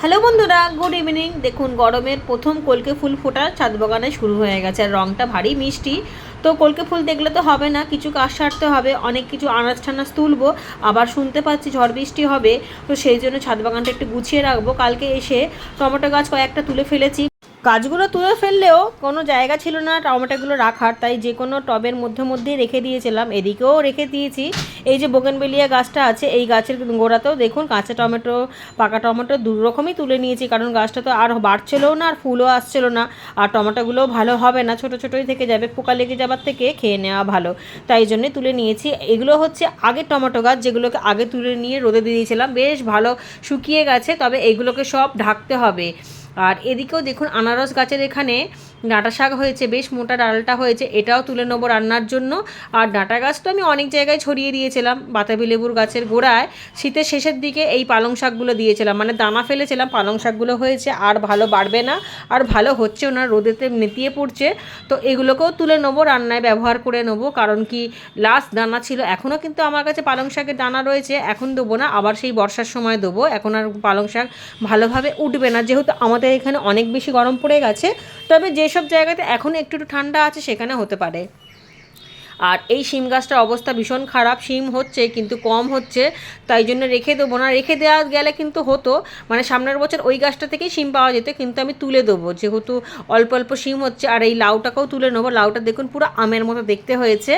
Hello বন্ধুরা, good evening. দেখুন, গরমের প্রথম কলকে ফুল ফোটা ছাদ বাগানে শুরু হয়ে গেছে আর রঙটা ভারী মিষ্টি। তো কলকে ফুল দেখলে তো হবে না, কিছু কাজ সারতে হবে, অনেক কিছু আনাজ টানাজ তুলবো। আবার শুনতে পাচ্ছি ঝড় বৃষ্টি হবে, তো সেই জন্য ছাদ বাগানটা একটু গুছিয়ে রাখবো। কালকে এসে টমেটো গাছ কয়েকটা তুলে ফেলেছি। গাছগুলো তুলে ফেললেও কোনো জায়গা ছিল না টমেটোগুলো রাখার, তাই যে কোনো টবের মধ্যেই রেখে দিয়েছিলাম। এদিকেও রেখে দিয়েছি। এই যে বোগেনভেলিয়া গাছটা আছে, এই গাছের গোড়াতেও দেখুন কাঁচা টমেটো পাকা টমেটো দু রকমই তুলে নিয়েছি, কারণ গাছটা তো আর বাড়ছিলও না আর ফুলও আসছিলো না। আর টমেটোগুলোও ভালো হবে না, ছোটো ছোটোই থেকে যাবে, পোকা লেগে যাবার থেকে খেয়ে নেওয়া ভালো, তাই জন্যে তুলে নিয়েছি। এগুলো হচ্ছে আগের টমেটো গাছ, যেগুলোকে আগে তুলে নিয়ে রোদে দিয়ে দিয়েছিলাম, বেশ ভালো শুকিয়ে গেছে। তবে এগুলোকে সব ঢাকতে হবে। আর এদিকেও দেখুন আনারস গাছের এখানে ডাঁটা শাক হয়েছে, বেশ মোটা ডালটা হয়েছে, এটাও তুলে নেবো রান্নার জন্য। আর ডাঁটা গাছ তো আমি অনেক জায়গায় ছড়িয়ে দিয়েছিলাম, বাতাবি লেবুর গাছের গোড়ায় শীতের শেষের দিকে এই পালং শাকগুলো দিয়েছিলাম, মানে দানা ফেলেছিলাম। পালং শাকগুলো হয়েছে, আর ভালো বাড়বে না, আর ভালো হচ্ছেও না, রোদেতে নেতিয়ে পড়ছে। তো এগুলোকেও তুলে নেবো, রান্নায় ব্যবহার করে নেবো, কারণ কি লাস্ট দানা ছিল। এখনও কিন্তু আমার কাছে পালং শাকের দানা রয়েছে, এখন দেবো না, আবার সেই বর্ষার সময় দেবো। এখন আর পালং শাক ভালোভাবে উঠবে না, যেহেতু আমাদের এখানে অনেক বেশি গরম পড়ে গেছে। তবে যেসব জায়গাতে এখন একটু একটু ঠান্ডা আছে সেখানে হতে পারে। আর এই শিম গাছটার অবস্থা ভীষণ খারাপ, শিম হচ্ছে কিন্তু কম হচ্ছে, তাই জন্য রেখে দেবো না। রেখে দেওয়া গেলে কিন্তু হতো, মানে সামনের বছর ওই গাছটা থেকেই শিম পাওয়া যেত, কিন্তু আমি তুলে দেবো, যেহেতু অল্প অল্প শিম হচ্ছে। আর এই লাউটাকেও তুলে নেবো। লাউটা দেখুন পুরো আমের মতো দেখতে হয়েছে,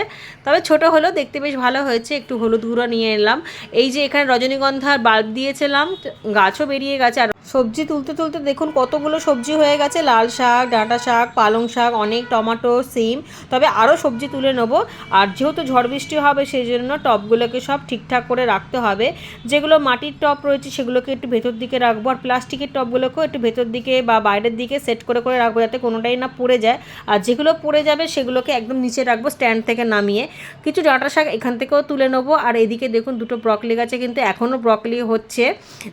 তবে ছোট হলেও দেখতে বেশ ভালো হয়েছে। একটু হলুদ গুঁড়ো নিয়ে এলাম। এই যে এখানে রজনীগন্ধার বাল্ব দিয়েছিলাম, গাছও বেরিয়ে গেছে। আর সবজি তুলতে তুলতে দেখুন কতগুলো সবজি হয়ে গেছে, লাল শাক, ডাঁটা শাক, পালং শাক, অনেক টমেটো, সিম। তবে আরও সবজি তুলে নেবো। আর যেহেতু ঝড় বৃষ্টি হবে সেই জন্য টবগুলোকে সব ঠিকঠাক করে রাখতে হবে। যেগুলো মাটির টব রয়েছে সেগুলোকে একটু ভেতর দিকে রাখবো, আর প্লাস্টিকের টবগুলোকেও একটু ভেতর দিকে বা বাইরের দিকে সেট করে করে রাখবো, যাতে কোনোটাই না পড়ে যায়। আর যেগুলো পড়ে যাবে সেগুলোকে একদম নিচে রাখবো, স্ট্যান্ড থেকে নামিয়ে। কিছু ডাঁটা শাক এখান থেকেও তুলে নেবো। আর এদিকে দেখুন দুটো ব্রকলি গাছে কিন্তু এখনও ব্রকলি হচ্ছে,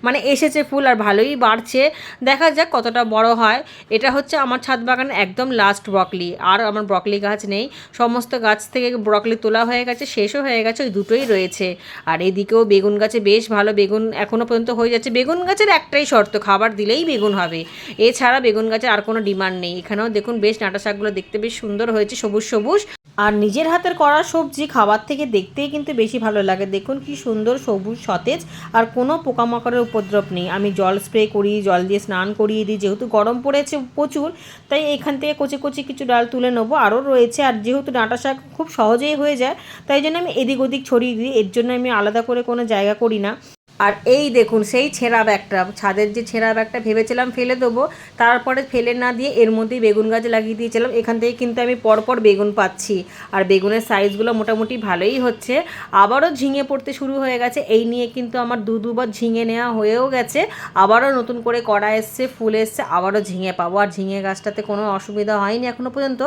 মানে এসেছে ফুল আর ভালোই বাড়ছে। দেখা যাক কতটা বড় হয়। এটা হচ্ছে আমার ছাদ বাগানের একদম লাস্ট ব্রকলি, আর আমার ব্রকলি গাছ নেই। সমস্ত গাছ থেকে ব্রকলি তোলা হয়ে গেছে, শেষও হয়ে গেছে, ওই দুটোই রয়েছে। আর এদিকেও বেগুন গাছে বেশ ভালো বেগুন এখনও পর্যন্ত হয়ে যাচ্ছে। বেগুন গাছের একটাই শর্ত, খাবার দিলেই বেগুন হবে, এছাড়া বেগুন গাছের আর কোনো ডিমান্ড নেই। এখানেও দেখুন বেশ ডাঁটা শাকগুলো দেখতে বেশ সুন্দর হয়েছে, সবুজ সবুজ। আর নিজের হাতের করা সবজি খাবার থেকে দেখতেই কিন্তু বেশি ভালো লাগে। দেখুন কি সুন্দর সবুজ সতেজ, আর কোনো পোকামাকড়ের উপদ্রব নেই। আমি জল স্প্রে করি, জল দিয়ে স্নান করিয়ে দিই, যেহেতু গরম পড়েছে প্রচুর, তাই এখান থেকে কচি কচি কিছু ডাল তুলে নেবো, আরও রয়েছে। আর যেহেতু ডাঁটা শাক খুব সহজেই হয়ে যায়, তাই জন্য আমি এদিক ওদিক ছড়িয়ে দিই, এর জন্য আমি আলাদা করে কোনো জায়গা করি না। আর এই দেখুন সেই ছেঁড়া ব্যাগটা, ছাদের যে ছেঁড়া ব্যাগটা ভেবেছিলাম ফেলে দেবো, তারপরে ফেলে না দিয়ে এর মধ্যেই বেগুন গাছ লাগিয়ে দিয়েছিলাম। এখান থেকে কিন্তু আমি পরপর বেগুন পাচ্ছি, আর বেগুনের সাইজগুলো মোটামুটি ভালোই হচ্ছে। আবারও ঝিঙে পড়তে শুরু হয়ে গেছে, এই নিয়ে কিন্তু আমার দুবার ঝিঙে নেওয়া হয়েও গেছে। আবারও নতুন করে কড়া এসছে, ফুল এসছে, আবারও ঝিঙে পাবো। আর ঝিঙে গাছটাতে কোনো অসুবিধা হয়নি এখনও পর্যন্ত,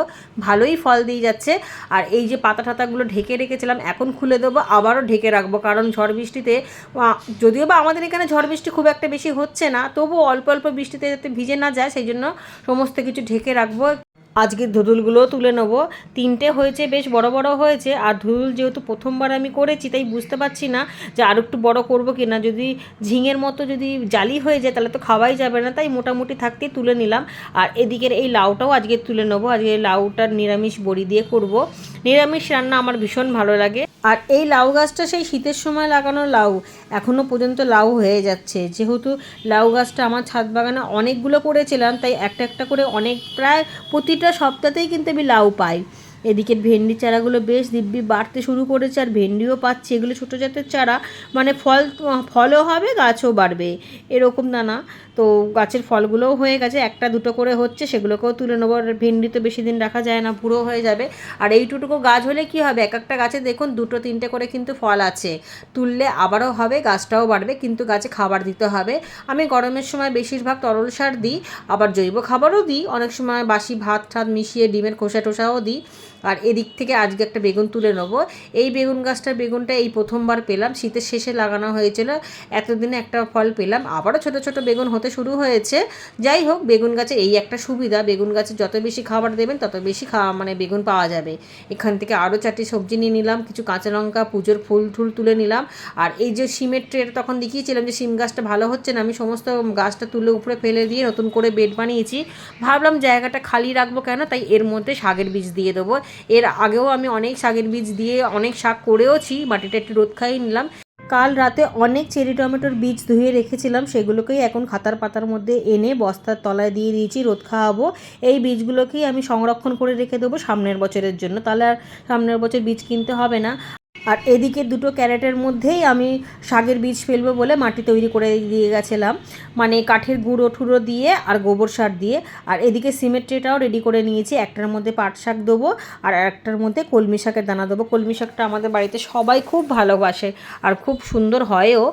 ভালোই ফল দিয়ে যাচ্ছে। আর এই যে পাতা টাতাগুলো ঢেকে রেখেছিলাম এখন খুলে দেবো, আবারও ঢেকে রাখবো, কারণ ঝড় বৃষ্টিতে, যদিও বা আমাদের এখানে ঝড় বৃষ্টি খুব একটা বেশি হচ্ছে না, তবু অল্প অল্প বৃষ্টিতে যাতে ভিজে না যায় সেই জন্য সমস্ত কিছু ঢেকে রাখবো। আজকে ধুদুলগুলোও তুলে নেবো, তিনটে হয়েছে, বেশ বড় বড় হয়েছে। আর ধুদুল যেহেতু প্রথমবার আমি করেছি, তাই বুঝতে পারছি না যে আর একটু বড় করবো কি না। যদি ঝিঙের মতো যদি জালি হয়ে যায় তাহলে তো খাওয়াই যাবে না, তাই মোটামুটি থাকতেই তুলে নিলাম। আর এদিকের এই লাউটাও আজকে তুলে নেবো, আজকে লাউটার নিরামিষ বড়ি দিয়ে করব। নিরামিষ রান্না আমার ভীষণ ভালো লাগে। আর এই লাউ গাছটা সেই শীতের সময় লাগানো লাউ, এখনও পর্যন্ত লাউ হয়ে যাচ্ছে। যেহেতু লাউ গাছটা আমার ছাদ বাগানে অনেকগুলো করেছিলাম, তাই একটা একটা করে অনেক, প্রায় প্রতিটা সপ্তাহতেই কিন্তু আমি লাউ পাই। এদিকে ভেন্ডি চারাগুলো বেশ দিব্যি বাড়তে শুরু করেছে, আর ভেন্ডিও পাচ্ছি। এগুলো ছোটো জাতের চারা, মানে ফলও হবে, গাছও বাড়বে, এরকম দানা। তো গাছের ফলগুলোও হয়ে গেছে, একটা দুটো করে হচ্ছে, সেগুলোকেও তুলে নেবো। আর ভেন্ডি তো বেশি দিন রাখা যায় না, পুরো হয়ে যাবে। আর এইটুকু গাছ হলে কি হবে, এক একটা গাছে দেখুন দুটো তিনটে করে কিন্তু ফল আছে, তুললে আবারও হবে, গাছটাও বাড়বে, কিন্তু গাছে খাবার দিতে হবে। আমি গরমের সময় বেশিরভাগ তরল সার দিই, আবার জৈব খাবারও দিই, অনেক সময় বাসি ভাত ঠাত মিশিয়ে ডিমের খোসা টোসাও দিই। আর এদিক থেকে আজকে একটা বেগুন তুলে নেবো। এই বেগুন গাছটার বেগুনটা এই প্রথমবার পেলাম, শীতের শেষে লাগানো হয়েছিল, এতদিনে একটা ফল পেলাম, আবারও ছোট ছোট বেগুন হতে শুরু হয়েছে। যাই হোক, বেগুন গাছে এই একটা সুবিধা, বেগুন গাছে যত বেশি খাবার দেবেন তত বেশি মানে বেগুন পাওয়া যাবে। এখান থেকে আরও 4টি সবজি নিয়ে নিলাম, কিছু কাঁচা লঙ্কা, পুজোর ফুল টুল তুলে নিলাম। আর এই যে সিমের ট্রে, তখন দেখিয়েছিলাম যে সিম গাছটা ভালো হচ্ছে না, আমি সমস্ত গাছটা তুলে উপরে ফেলে দিয়ে নতুন করে বেড বানিয়েছি। ভাবলাম জায়গাটা খালি রাখবো কেন, তাই এর মধ্যে শাকের বীজ দিয়ে দেবো। এর আগেও আমি অনেক শাকের বীজ দিয়ে অনেক শাক করেওছি, মাটিটা একটু রোদ খাইয়ে নিলাম। কাল রাতে অনেক চেরি টমেটোর বীজ ধুয়ে রেখেছিলাম, সেগুলোকেই এখন খাতার পাতার মধ্যে এনে বস্তার তলায় দিয়ে দিয়েছি, রোদ খাওয়াবো। এই বীজগুলোকেই আমি সংরক্ষণ করে রেখে দেবো সামনের বছরের জন্য, তাহলে আর সামনের বছর বীজ কিনতে হবে না। আর এদিকে 2টো ক্যারেটের মধ্যেই আমি শাকের বীজ ফেলবো বলে মাটি তৈরি করে দিয়ে গেছিলাম, মানে কাঠের গুঁড়ো ঠুড়ো দিয়ে আর গোবর সার দিয়ে। আর এদিকে সিমেন্ট ট্রেটাও রেডি করে নিয়েছি, একটার মধ্যে পাট শাক দেবো আর একটার মধ্যে কলমি শাকের দানা দেবো। কলমি শাকটা আমাদের বাড়িতে সবাই খুব ভালোবাসে আর খুব সুন্দর হয়ও।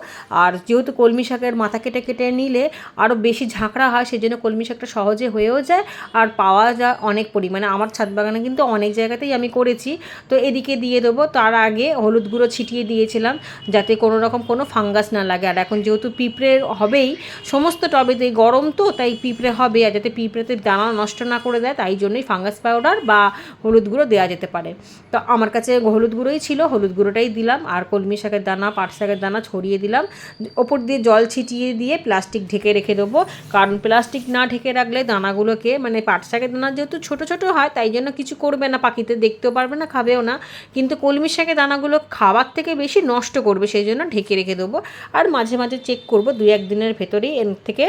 আর যেহেতু কলমি শাকের মাথা কেটে কেটে নিলে আরও বেশি ঝাঁকড়া হয়, সেই জন্য কলমি শাকটা সহজে হয়েও যায় আর পাওয়া যায় অনেক পরিমাণে। আমার ছাদ বাগানে কিন্তু অনেক জায়গাতেই আমি করেছি। তো এদিকে দিয়ে দেবো, তার আগে হলুদ গুঁড়ো ছিটিয়ে দিয়েছিলাম যাতে কোনো রকম কোনো ফাঙ্গাস না লাগে। আর এখন যেহেতু পিঁপড়ে হবেই সমস্ত টবেতে, গরম তো তাই পিঁপড়ে হবে, আর যাতে পিঁপড়েতে দানা নষ্ট না করে দেয় তাই জন্যই ফাঙ্গাস পাউডার বা হলুদ গুঁড়ো দেওয়া যেতে পারে। তো আমার কাছে হলুদ গুঁড়োই ছিল, হলুদ গুঁড়োটাই দিলাম আর কলমি শাকের দানা, পাট শাকের দানা ছড়িয়ে দিলাম। ওপর দিয়ে জল ছিটিয়ে দিয়ে প্লাস্টিক ঢেকে রেখে দেবো, কারণ প্লাস্টিক না ঢেকে রাখলে দানাগুলোকে, মানে পাট শাকের দানা যেহেতু ছোটো ছোটো হয় তাই জন্য কিছু করবে না, পাখিতে দেখতেও পারবে না, খাবেও না, কিন্তু কলমি শাকের দানাগুলো খাবার থেকে বেশি নষ্ট করবে, সেই জন্য ঢেকে রেখে দেবো। আর মাঝে মাঝে চেক করব, 2-1 দিনের ভেতরেই এর থেকে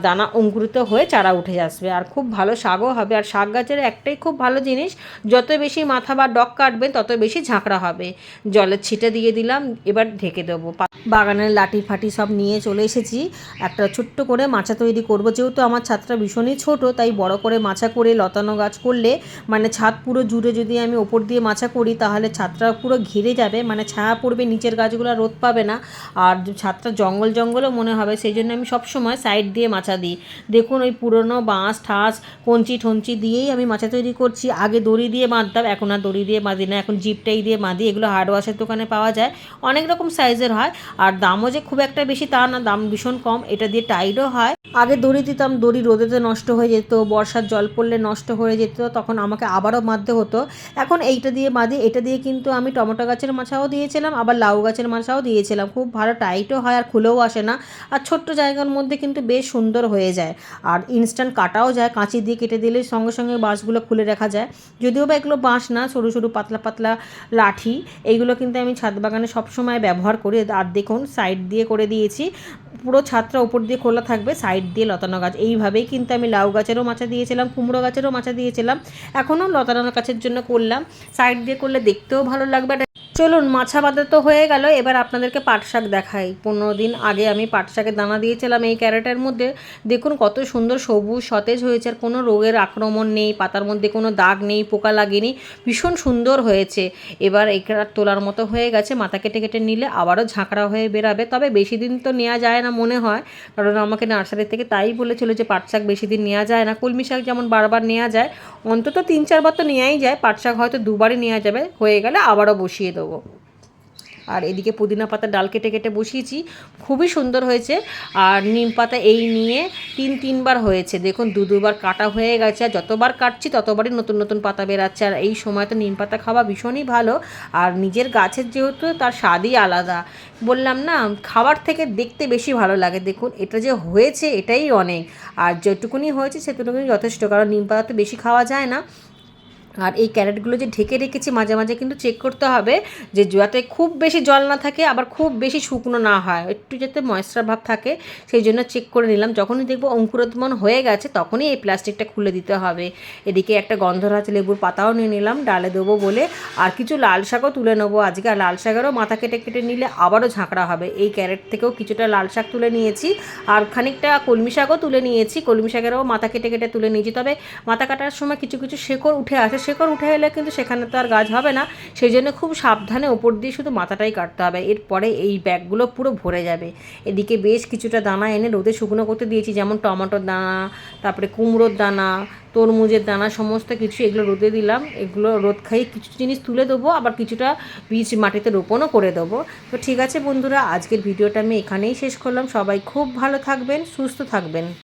দানা অঙ্কুরিত হয়ে চারা উঠে আসবে আর খুব ভালো শাকও হবে। আর শাক গাছের একটাই খুব ভালো জিনিস, যত বেশি মাথা বা ডগ কাটবেন তত বেশি ঝাঁকড়া হবে। জলের ছিটে দিয়ে দিলাম, এবার ঢেকে দেবো। বাগানের লাঠি ফাটি সব নিয়ে চলে এসেছি, একটা ছোট্ট করে মাচা তৈরি করব। যেহেতু আমার ছাদটা ভীষণই ছোট, তাই বড় করে মাচা করে লতানো গাছ করলে, মানে ছাদ পুরো জুড়ে যদি আমি ওপর দিয়ে মাচা করি তাহলে ছাদটা পুরো ঘিরে যাবে, মানে ছায়া পড়বে, নিচের গাছগুলো রোদ পাবে না আর ছাদটা জঙ্গল জঙ্গলও মনে হবে। সেই জন্য আমি সবসময় সাইড দিয়ে মাচা দিই। দেখুন ওই পুরনো বাঁশ ঠাস কঞ্চি ঠঞ্চি দিয়েই আমি মাচা তৈরি করছি। আগে দড়ি দিয়ে বাঁধতাম, এখন আর দড়ি দিয়ে বাঁধি না, এখন জিপটাই দিয়ে বাঁধি। এগুলো হার্ডওয়াশের দোকানে পাওয়া যায়, অনেক রকম সাইজের হয় আর দামও যে খুব একটা বেশি তা না, দাম ভীষণ কম। এটা দিয়ে টাইটও হয়। আগে দড়ি দিতাম, দড়ি রোদেতে নষ্ট হয়ে যেত, বর্ষার জল পড়লে নষ্ট হয়ে যেত, তখন আমাকে আবারও বাঁধতে হতো। এখন এইটা দিয়ে বাঁধি। এটা দিয়ে কিন্তু আমি টমেটো গাছের মাচাও দিয়েছিলাম, আবার লাউ গাছের মাচাও দিয়েছিলাম, খুব ভালো টাইটও হয় আর খুলেও আসে না। আর ছোট্ট জায়গার মধ্যে কিন্তু বেশ সুন্দর হয়ে যায় আর ইনস্ট্যান্ট কাটাও যায়, কাঁচি দিয়ে কেটে দিলে সঙ্গে সঙ্গে বাঁশগুলো খুলে রাখা যায়। যদিও বা এগুলো বাঁশ না, সরু সরু পাতলা পাতলা লাঠি, এইগুলো কিন্তু আমি ছাদ বাগানে সবসময় ব্যবহার করি। আর দেখুন সাইড দিয়ে করে দিয়েছি, পুরো ছাদটা উপর দিয়ে খোলা থাকবে, সাইড দিয়ে লতানো গাছ। এইভাবেই কিন্তু আমি লাউ গাছেরও মাচা দিয়েছিলাম, কুমড়ো গাছেরও মাচা দিয়েছিলাম, এখনও লতানো গাছের জন্য করলাম। সাইড দিয়ে করলে দেখতেও ভালো লাগবে। চলুন মাছা বাঁধা তো হয়ে গেল, এবার আপনাদেরকে পাট শাক দেখাই। 15 দিন আগে আমি পাট শাকের দানা দিয়েছিলাম এই ক্যারেটের মধ্যে। দেখুন কত সুন্দর সবুজ সতেজ হয়েছে আর কোনো রোগের আক্রমণ নেই, পাতার মধ্যে কোনো দাগ নেই, পোকা লাগেনি, ভীষণ সুন্দর হয়েছে। এবার এই ক্যারেট তোলার মতো হয়ে গেছে, মাথা কেটে কেটে নিলে আবারও ঝাঁকড়া হয়ে বেরাবে। তবে বেশি দিন তো নেওয়া যায় না মনে হয়, কারণ আমাকে নার্সারি থেকে তাই বলেছিল যে পাট শাক বেশি দিন নেওয়া যায় না। কলমি শাক যেমন বারবার নেওয়া যায়, অন্তত 3-4 বার তো নেওয়াই যায়, পাট শাক হয়তো 2বারই নেওয়া যাবে, হয়ে গেলে আবারও বসিয়ে দেবো। আর এদিকে পুদিনা পাতা ডাল কেটে কেটে বসিয়েছি, খুবই সুন্দর হয়েছে। আর নিম পাতা এই নিয়ে 3-3বার হয়েছে, দেখুন 2-2বার কাটা হয়ে গেছে। আর যতবার কাটছি ততবারই নতুন নতুন পাতা বেরাচ্ছে। আর এই সময় তো নিম পাতা খাওয়া ভীষণই ভালো, আর নিজের গাছের যেহেতু তার স্বাদই আলাদা। বললাম না, খাবার থেকে দেখতে বেশি ভালো লাগে। দেখুন এটা যে হয়েছে এটাই অনেক, আর যেটুকুনি হয়েছে সেটুকুনি যথেষ্ট, কারণ নিম পাতা তো বেশি খাওয়া যায় না। আর এই ক্যারেটগুলো যে ঢেকে রেখেছি, মাঝে মাঝে কিন্তু চেক করতে হবে যে যাতে খুব বেশি জল না থাকে, আবার খুব বেশি শুকনো না হয়, একটু যাতে ময়েশ্চার ভাব থাকে, সেই জন্য চেক করে নিলাম। যখনই দেখবো অঙ্কুরোদ্গমন হয়ে গেছে তখনই এই প্লাস্টিকটা খুলে দিতে হবে। এদিকে একটা গন্ধরাজ লেবুর পাতাও নিয়ে নিলাম ডালে দেবো বলে, আর কিছু লাল শাকও তুলে নেবো আজকে। আর লাল শাকেরও মাথা কেটে কেটে নিলে আবারও ঝাঁকড়া হবে। এই ক্যারেট থেকেও কিছুটা লাল শাক তুলে নিয়েছি, আর খানিকটা কলমি শাকও তুলে নিয়েছি, কলমি শাকেরও মাথা কেটে কেটে তুলে নিয়েছি। তবে মাথা কাটার সময় কিছু কিছু শেকড় উঠে আসে, শেকড় উঠে এলে কিন্তু সেখানে তো আর গাছ হবে না, সেই জন্য খুব সাবধানে ওপর দিয়ে শুধু মাথাটাই কাটতে হবে। এরপরে এই ব্যাগগুলো পুরো ভরে যাবে। এদিকে বেশ কিছুটা দানা এনে রোদে শুকনো করতে দিয়েছি, যেমন টমেটোর দানা, তারপরে কুমড়োর দানা, তরমুজের দানা সমস্ত কিছু এগুলো রোদে দিলাম। এগুলো রোদ খাইয়ে কিছু জিনিস তুলে দেবো, আবার কিছুটা বীজ মাটিতে রোপণও করে দেবো। তো ঠিক আছে বন্ধুরা, আজকের ভিডিওটা আমি এখানেই শেষ করলাম। সবাই খুব ভালো থাকবেন, সুস্থ থাকবেন।